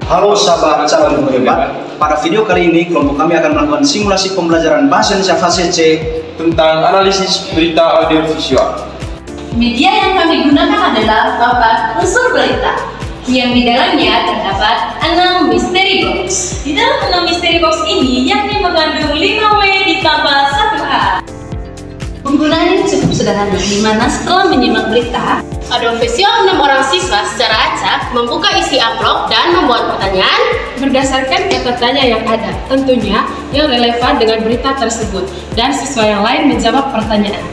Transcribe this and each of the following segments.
Halo sahabat calon guru hebat. Pada video kali ini kelompok kami akan melakukan simulasi pembelajaran bahasa Indonesia fase C tentang analisis berita audiovisual. Media yang kami gunakan adalah papan unsur berita, yang di dalamnya terdapat 6 mystery box. Di dalam 6 mystery box ini yakni mengandung 5W ditambah 1H. Penggunaannya cukup sederhana, di mana setelah menyimak berita, ada ofisial 6 orang siswa secara acak membuka isi amplop dan membuat pertanyaan berdasarkan kata tanya yang ada, tentunya yang relevan dengan berita tersebut, dan siswa yang lain menjawab pertanyaan.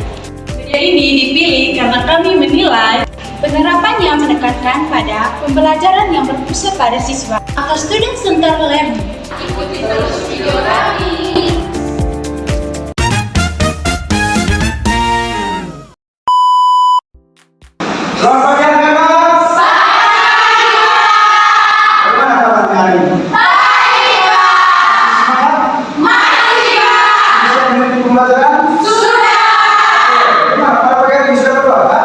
Media ini dipilih karena kami menilai penerapannya menekankan pada pembelajaran yang berpusat pada siswa atau student centered learning. ikuti terus video kami. Selamat pagi anak-anak. Bagaimana kabarnya hari ini? Sudah mengikuti pembelajaran? Gimana? Pada pagi hari ini sudah berdoa, Kak?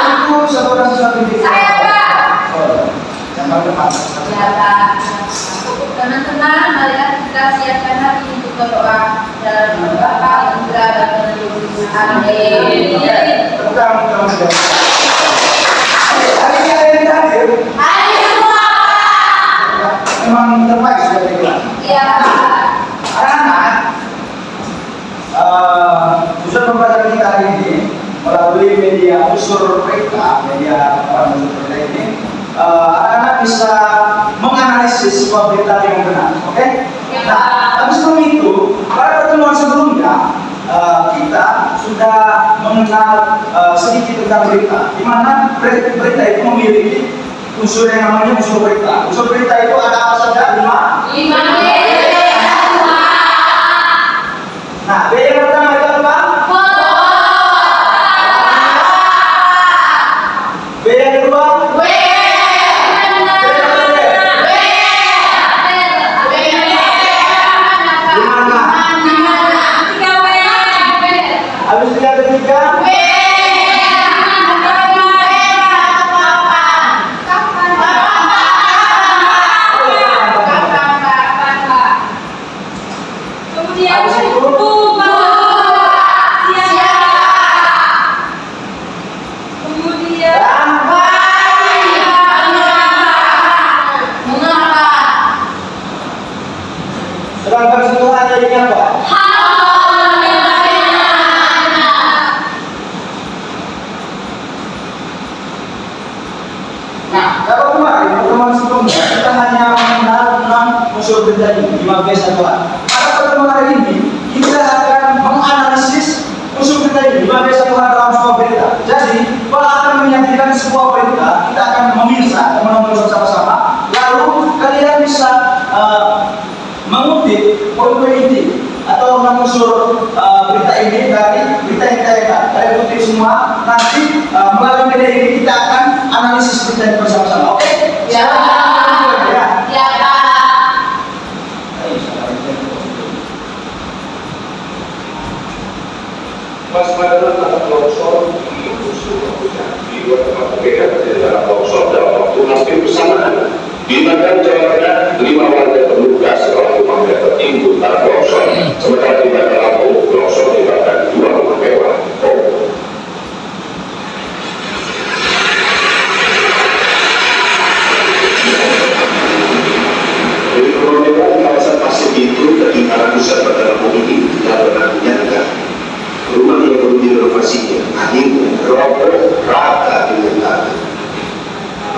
Itu satu dan satu titik. Yang paling depan. Teman-teman, marilah kita siapkan hati untuk berdoa dalam nama Bapa, Putra, dan Roh Kudus. Amin. Tepuk saja. Hari ini ada yang hadir. Memang terbaik sudah dibilang. Iya. Anak-anak, unsur pembelajaran kita hari ini melalui media unsur berita, media unsur berita ini, anak-anak bisa menganalisis sebuah berita yang benar, oke? Nah, tapi sebelum itu, pada pertemuan sebelumnya kita sudah mengenal sedikit tentang berita, di mana berita itu memiliki unsur yang namanya unsur berita. Unsur berita itu ada apa saja? 5. Nah, B yang pertama itu apa? B yang kedua? Habis itu yang ketiga? Kemudian Habis itu? Kemudian Sedangkan situ ada ini apa? Nah, kalau kemarin pertemuan sebelumnya kita hanya mengenal tentang unsur berita ini 5B 1A. Pada pertemuan hari ini kita akan menganalisis unsur berita ini 5B 1A dalam sebuah berita. Jadi, kalau akan menyajikan sebuah berita, kita akan memirsa dan menonton bersama-sama. Lalu kalian bisa mengutip poin-poin inti atau unsur berita ini dari berita yang kita lihat. Kalian kutip semua. Nanti melalui media ini kita akan analisis berita ini bersama-sama. Oke? Ya. Ya. Ya, Pak. Waspada terhadap longsor di musuh di dua tempat berbeda dalam longsor dalam waktu hampir bersamaan. Di Medan, Jawa Tengah, 5 warga terluka setelah rumah mereka tertimbun tanah longsor. Sementara di Bandar Lampung, longsor menyebabkan 2 rumah mewah. Dari rumah mewah di kawasan Pasir Bintu dari arah pusat Bandar Lampung ini tidak pernah menyangka rumah yang perlu direnovasinya akhirnya roboh rata dengan tanah.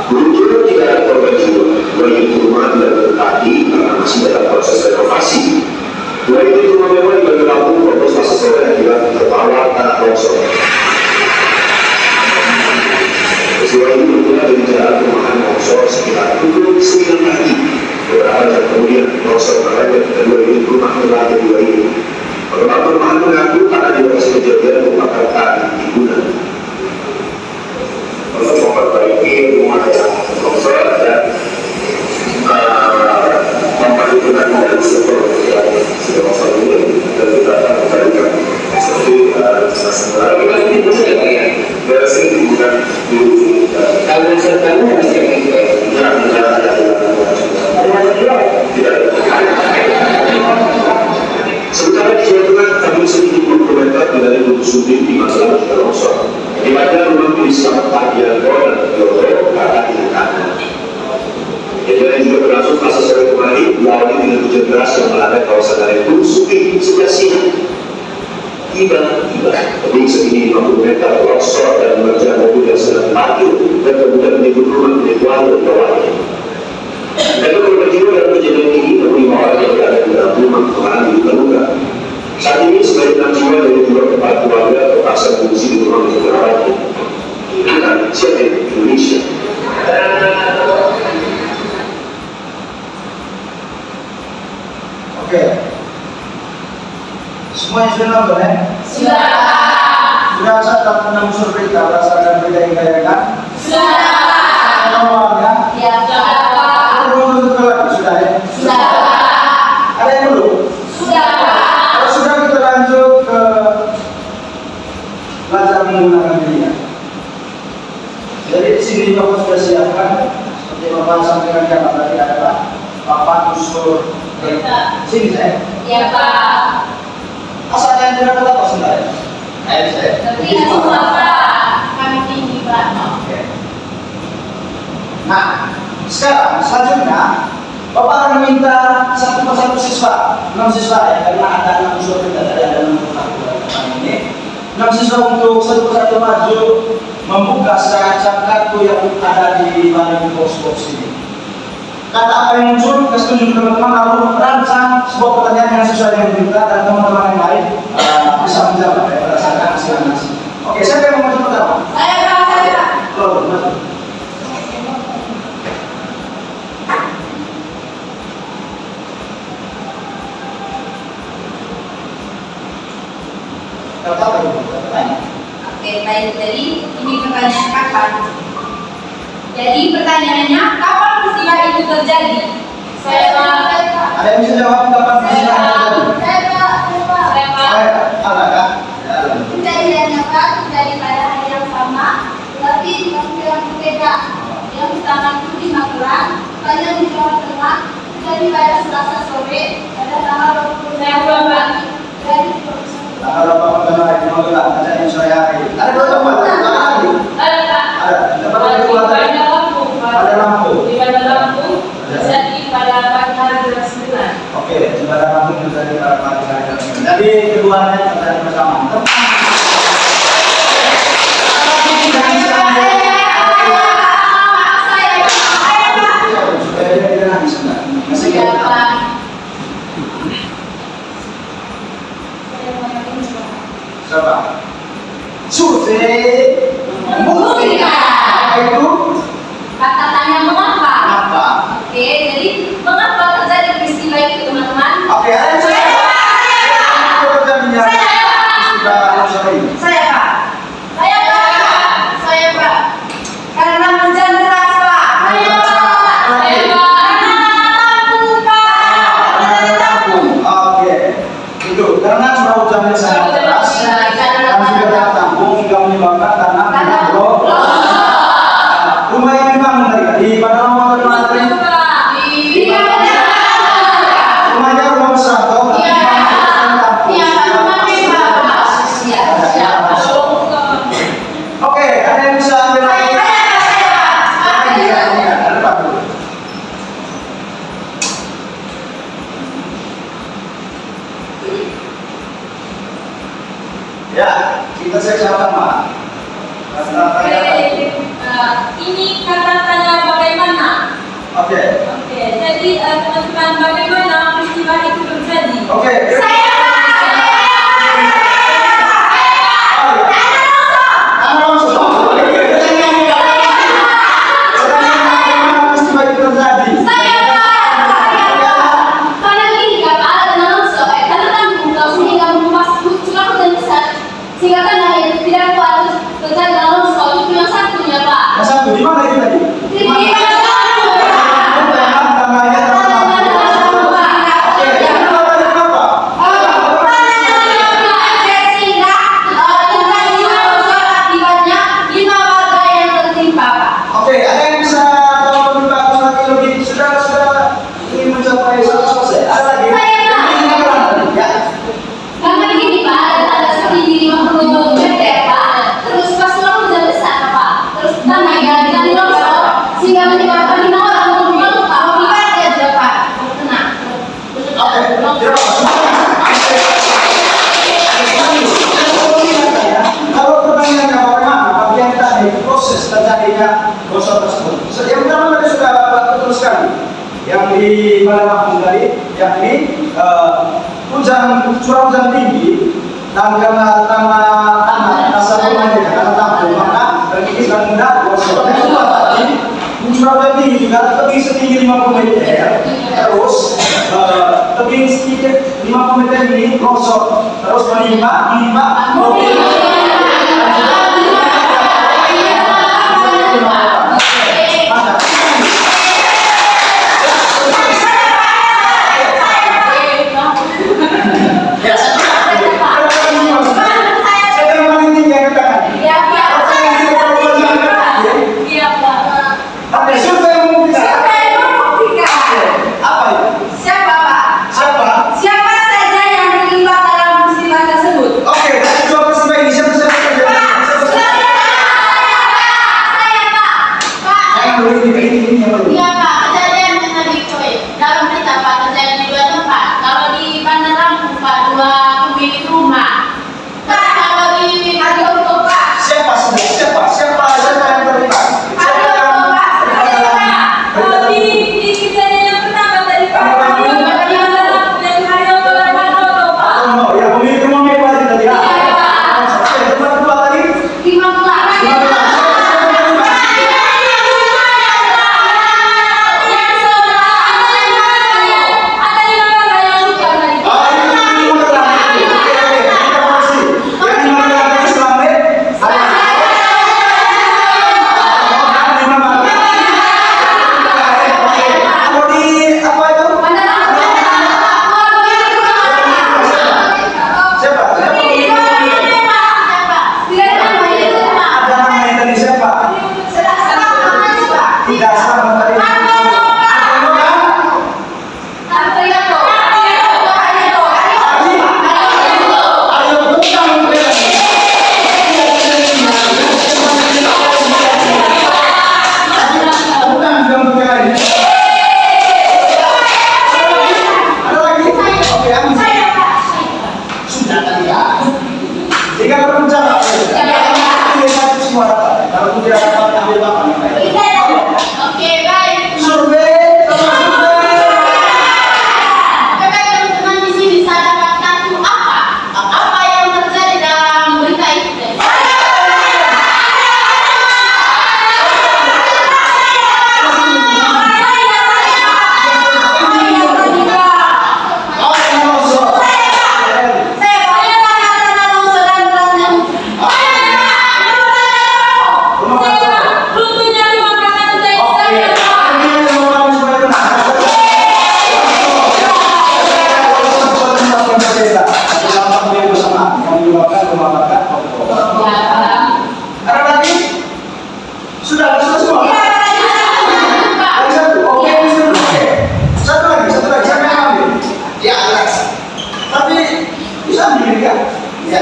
Beruntung tidak ada korban jiwa. 2 unit rumah tidak tertadi karena masih dalam proses renovasi. 2 unit rumah mewah di Bandar Lampung pada Selasa sore akibat terbawa tanah longsor. Peristiwa ini bermula dari jalan perumahan longsor sekitar pukul 9 pagi. Beberapa jam kemudian longsor merembet dan 2 unit rumah telah jadi 2 unit. Pengembang perumahan mengaku tanah di lokasi kejadian merupakan tanah timbunan. Untuk memperbaiki rumah yang longsor dan memperhitungkan dari super yang sudah longsor ini dan kita akan memberikan seperti beres ini bukan di kalau saya tahu masih diawali dengan hujan deras yang melanda kawasan Darebu, Suki, sejak siang. Tiba-tiba, pemirsa ini 50 meter longsor dan menerjang mobil yang sedang parkir dan kemudian menyebut rumah milik warga di bawahnya. Dari korban jiwa dalam kejadian ini, 5 orang yang berada di dalam rumah mengalami luka-luka. Saat ini sebanyak 6 jiwa dari 2 kepala keluarga terpaksa mengungsi di rumah milik kerabatnya. Inilah CNN Indonesia. Oke. Semuanya sudah nonton ya? Sudah. Sudah catat 6 unsur berita berdasarkan berita yang ditayangkan? Sudah. Nomornya? Ya, Pak. Belum tentu lagi sudah ya? Sudah. Ada yang belum? Sudah. Kalau sudah kita lanjut ke belajar menggunakan media. Jadi di sini Bapak sudah siapkan seperti Bapak sampaikan yang tadi adalah papan unsur berita. Sini saya. Ya, Pak. Asal yang tidak dapat apa sebenarnya? Ayo saya. Tapi ya semua, Pak. Kami tinggi, Pak. Oke. Nah, sekarang selanjutnya Bapak akan meminta satu persatu siswa, 6 siswa ya, karena ada 6 unsur berita tadi ada 6 depan ini. 6 siswa untuk satu persatu maju membuka semacam kartu yang ada di balik box-box ini. Kata apa yang muncul, kasih tunjuk teman-teman, lalu rancang sebuah pertanyaan yang sesuai dengan berita dan teman-teman yang lain bisa menjawab ya, berdasarkan hasil analisis. Oke, siapa yang mau maju pertama? Saya, Pak. Lalu, maju. Kata apa itu? Tanya. Oke, baik. Jadi ini pertanyaan kapan? Jadi pertanyaannya, kapan peristiwa itu terjadi? Saya, Pak. Ada yang bisa jawab kapan peristiwa yang terjadi? Saya, Pak. Ada kan? Kejadiannya Pak terjadi pada hari yang sama, tetapi di waktu yang berbeda. Yang pertama itu di Magelang, lain di Jawa Tengah, terjadi pada Selasa sore pada tanggal 20 Februari 2021. Tanggal 8 Januari 2015, ada yang sore hari. Ada dua tempat, ada lagi. Ada, Pak. Ada. Tempat yang kedua tadi. Pada Lampung, Pak. Pada Lampung. Di Bandar Lampung, terjadi pada pagi hari jam 9. Oke, di Bandar Lampung terjadi pada pagi hari jam 9. Jadi keduanya terjadi bersama. Siapa? Survei membuktikan. Apa itu? Kata tanya mengapa? Apa? Oke, jadi mengapa terjadi peristiwa itu, teman-teman? Oke, ada yang saya. Terjadinya sudah sore. Saya, Pak. Saya, Pak. Saya, Pak. Karena hujan deras, Pak. Saya, Pak. Saya, Pak. Lampung, Pak. Lampung. Oke, itu karena curah hujannya sangat deras dan juga dapat tampung hingga menyebabkan tanah menambah. Rumah yang dibangun tadi pada rumah tadi. Iya, Rumahnya rumah besar toh. Oke, ada yang bisa ambil lagi? Ada depan dulu. Ya, kita cek sama-sama. Ini kata tanya bagaimana? Oke. Oke, jadi teman-teman bagaimana peristiwa itu terjadi? Oke. Yang satu di mana itu tadi? Oke, ada yang bisa tahu lebih bagus lagi lebih sudah ingin mencapai selesai. Ada lagi? Ini kurang tadi, ya. Karena begini Pak, ada setinggi 50 meter Pak. Terus pas pulang hujan besar Pak. Terus tanah yang longsor sehingga menyebabkan 5 orang luka luka dia Pak. Kena. di Lampung tadi, yakni curah hujan tinggi dan karena tanah rumahnya karena tampung, maka terkikis dan mudah longsor. Yang kedua tadi, curah hujan tinggi juga tebing setinggi 50 meter, terus tebing sedikit 50 meter ini longsor, terus menimpa mobil. Iya Pak, kejadian yang tadi Kowe. Dalam berita Pak, terjadi di 2 tempat. Kalau di Bandar Lampung Pak, 2 pemilik rumah. Terus kalau di Haryoto Pak. Siapa yang terlibat? Kalau di kejadian yang pertama tadi Pak, di Haryoto dan Haryoto Pak. Oh, ya pemilik rumah mewah tadi. Iya, Tempat kedua tadi. Di Magelang. Oke, baik. Survei. Oke, baik teman-teman, di sini saya dapatkan tuh apa yang terjadi dalam berita itu. Sudah semua. Ada satu. Oke. Satu lagi. Siapa yang ambil? Ya, Alex. Tapi bisa ambil kan? Ya.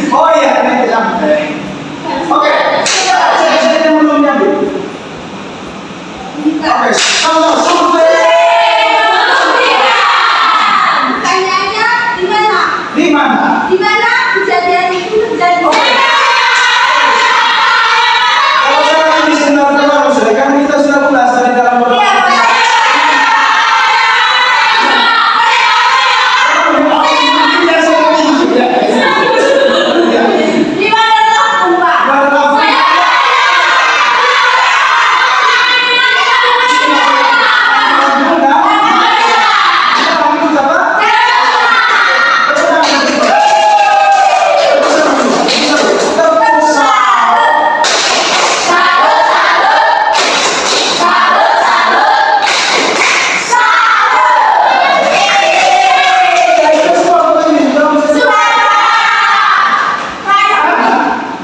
Oh iya, ini bisa ambil. Oke. Saya yang belum diambil. Oke, sama survei. Pertanyaannya di mana? Di mana? Di mana kejadian itu terjadi? Kalau saya di sini kan kita sudah bahas dari dalam beberapa. Di mana Lampung Pak?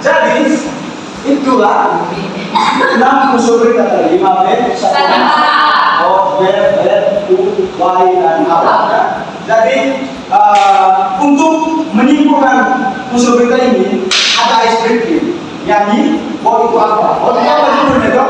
Jadi itulah 6 unsur berita tadi, 5 B, 1 O, B, U, Y, dan H. Jadi untuk menyimpulkan unsur berita ini ada icebreaking, yakni what itu apa? What itu apa dulu nih dok?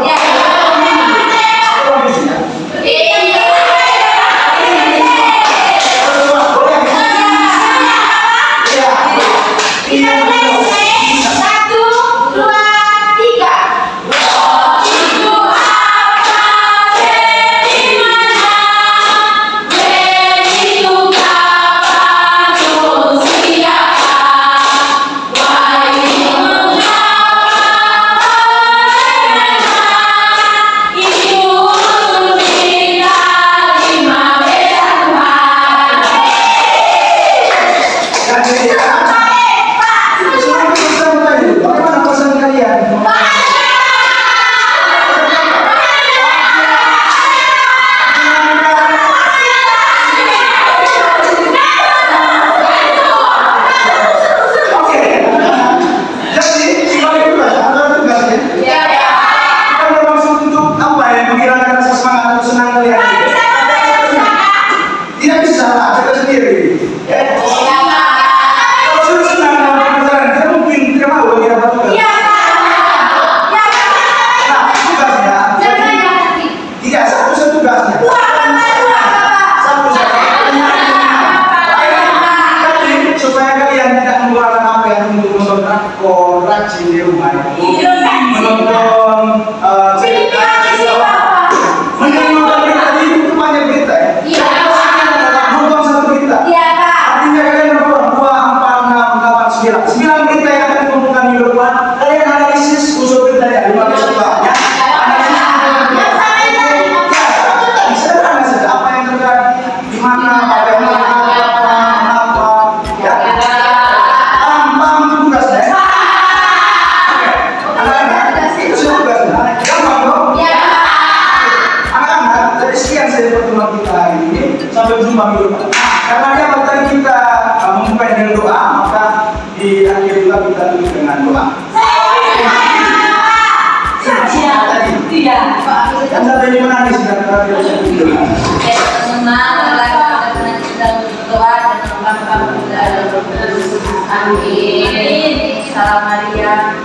Iya. Kan sampai ini menangis kan karena dia tidur. Senang, lagi kita berdoa dan melakukan doa. Amin. Salam Maria.